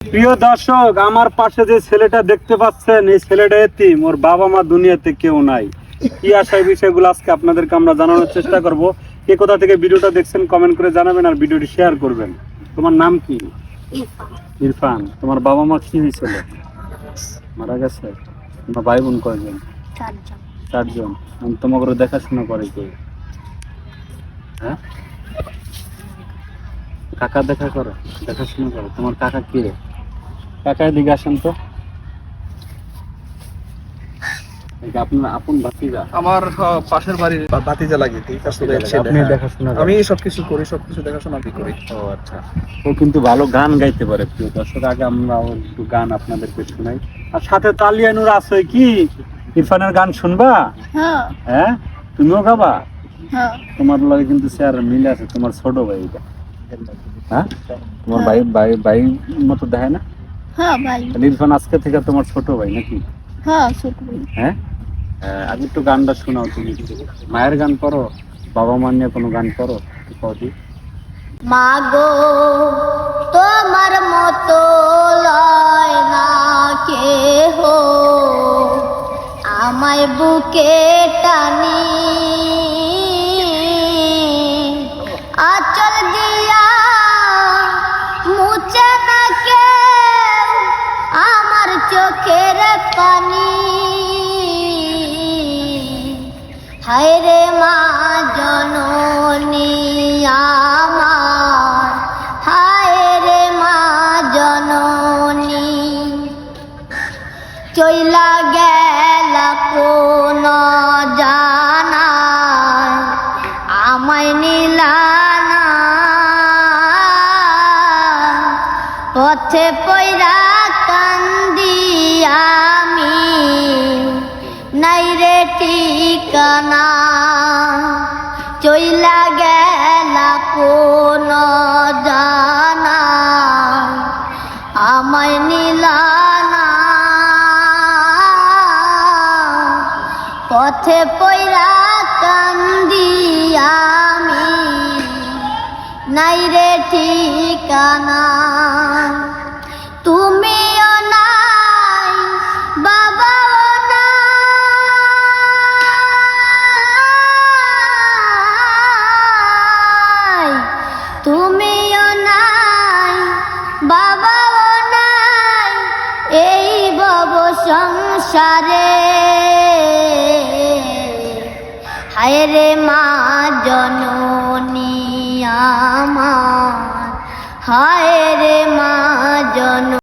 প্রিয় দর্শক, আমার পাশে যে ছেলেটা দেখতে পাচ্ছেন, এই ছেলেটা এতিম, ওর বাবা মা দুনিয়াতে কেউ নাই। কি আশায় বিষয়গুলো আজকে আপনাদেরকে আমরা জানানোর চেষ্টা করব। কে কোথা থেকে ভিডিওটা দেখছেন কমেন্ট করে জানাবেন আর ভিডিওটি শেয়ার করবেন। তোমার নাম কি? ইরফান। তোমার বাবা মা কি হয়েছিল? মারা গেছে। তোমার ভাই বোন কয়জন? চারজন। তোমাকে দেখাশোনা করে কে? হ্যাঁ, কাকা দেখাশোনা করে। তোমার কাকা কে? কাকা এদিকে আসেন তো। আপনার আপন ভাতিজা? আমার পাশের বাড়ির ভাতিজা লাগে, ঠিক আছে। আপনি দেখাশোনা করেন? আমি সবকিছু করি, সবকিছু দেখাশোনা আমি করি। ও আচ্ছা। ও কিন্তু ভালো গান গাইতে পারে। প্রিয় দর্শক, আগে আমরা ওর একটু গান আপনাদেরকে শোনাই। আর সাথে তালিয়ানুর আছে কি? ইরফানের গান শুনবা? হ্যাঁ, তুমিও গাবা? তোমার লগে কিন্তু স্যার মিলে আছে। তোমার ছোট ভাই এটা। হ্যাঁ, তোমার ভাই মতো দেখায় না? ইরফান আজকে থেকে তোমার ছোট ভাই নাকি? হ্যাঁ, আগে একটু গানটা শোনাও তুমি। মায়ের গান করো, বাবা মা নিয়ে কোনো গান করো। মাগো তোমার মতো লয় না কেহ, আমায় বুকে টানি আঁচল দিয়া মুছে না কেউ আমার চোখের পানি। হায় রে মা জননী আমার, হায় রে মা জননী, চইলা গেল কোন জানায় আমায় নিলানা, পথে পয়রা কান্দি আমি, নাই রে ঠিকানা। চইলা গেল কোন জানা আমায় নিলানা, পথে পয়রা কান্দি আমি, নাই রে ঠিকানা। তুমিও নাই, বাবাও নাই, তুমিও নাই, বাবাও নাই, এই ভব সংসারে। হায় রে মা জননী আমার, হায় রে মা জন